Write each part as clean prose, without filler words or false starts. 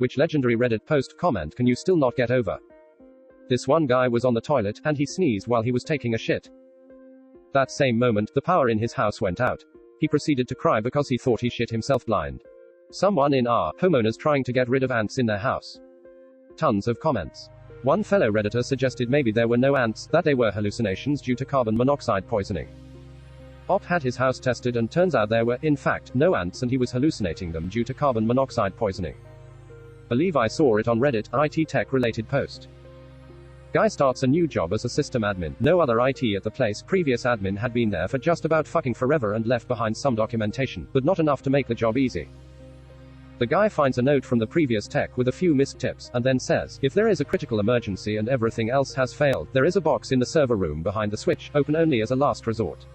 which legendary Reddit post comment can you still not get over? This one guy was on the toilet, and he sneezed while he was taking a shit. That same moment, the power in his house went out. He proceeded to cry because he thought he shit himself blind. Someone in our homeowners trying to get rid of ants in their house. Tons of comments. One fellow Redditor suggested maybe there were no ants, that they were hallucinations due to carbon monoxide poisoning. Op had his house tested and turns out there were, in fact, no ants and he was hallucinating them due to carbon monoxide poisoning. Believe I saw it on Reddit, IT tech related post. Guy starts a new job as a system admin, no other IT at the place, previous admin had been there for just about fucking forever and left behind some documentation, but not enough to make the job easy. The guy finds a note from the previous tech with a few missed tips, and then says, if there is a critical emergency and everything else has failed, there is a box in the server room behind the switch, open only as a last resort.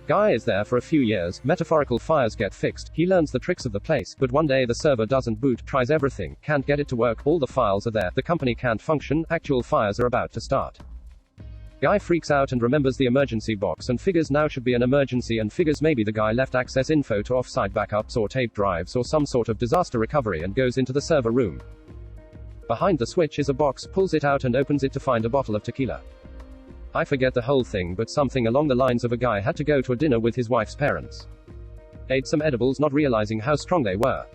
Guy is there for a few years, metaphorical fires get fixed, he learns the tricks of the place, but one day the server doesn't boot, tries everything, can't get it to work, all the files are there, the company can't function, actual fires are about to start. Guy freaks out and remembers the emergency box and figures now should be an emergency and figures maybe the guy left access info to offsite backups or tape drives or some sort of disaster recovery and goes into the server room. Behind the switch is a box, pulls it out and opens it to find a bottle of tequila. I forget the whole thing, but something along the lines of a guy had to go to a dinner with his wife's parents. Ate some edibles not realizing how strong they were.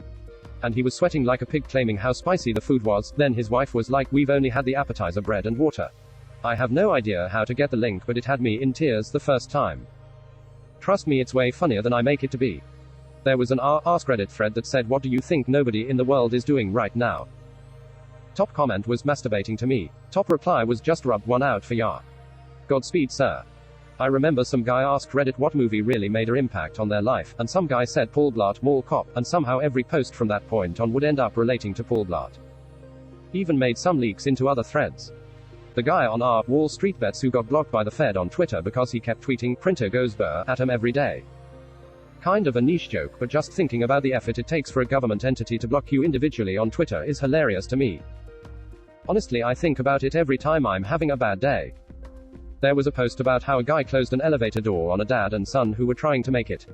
And he was sweating like a pig claiming how spicy the food was, then his wife was like, we've only had the appetizer bread and water. I have no idea how to get the link but it had me in tears the first time. Trust me, it's way funnier than I make it to be. There was an Ask Reddit thread that said what do you think nobody in the world is doing right now? Top comment was masturbating to me. Top reply was just rubbed one out for ya. Godspeed sir. I remember some guy asked Reddit what movie really made an impact on their life, and some guy said Paul Blart Mall Cop, and somehow every post from that point on would end up relating to Paul Blart. Even made some leaks into other threads. The guy on our Wall Street Bets who got blocked by the Fed on Twitter because he kept tweeting printer goes brr at him every day. Kind of a niche joke, but just thinking about the effort it takes for a government entity to block you individually on Twitter is hilarious to me. Honestly, I think about it every time I'm having a bad day. There was a post about how a guy closed an elevator door on a dad and son who were trying to make it.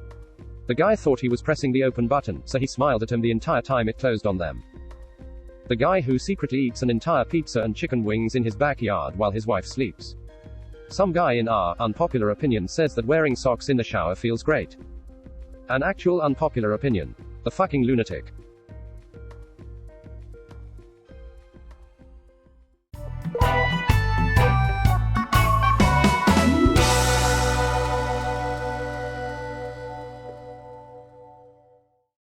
The guy thought he was pressing the open button, so he smiled at him the entire time it closed on them. The guy who secretly eats an entire pizza and chicken wings in his backyard while his wife sleeps. Some guy in our unpopular opinion says that wearing socks in the shower feels great. An actual unpopular opinion. The fucking lunatic.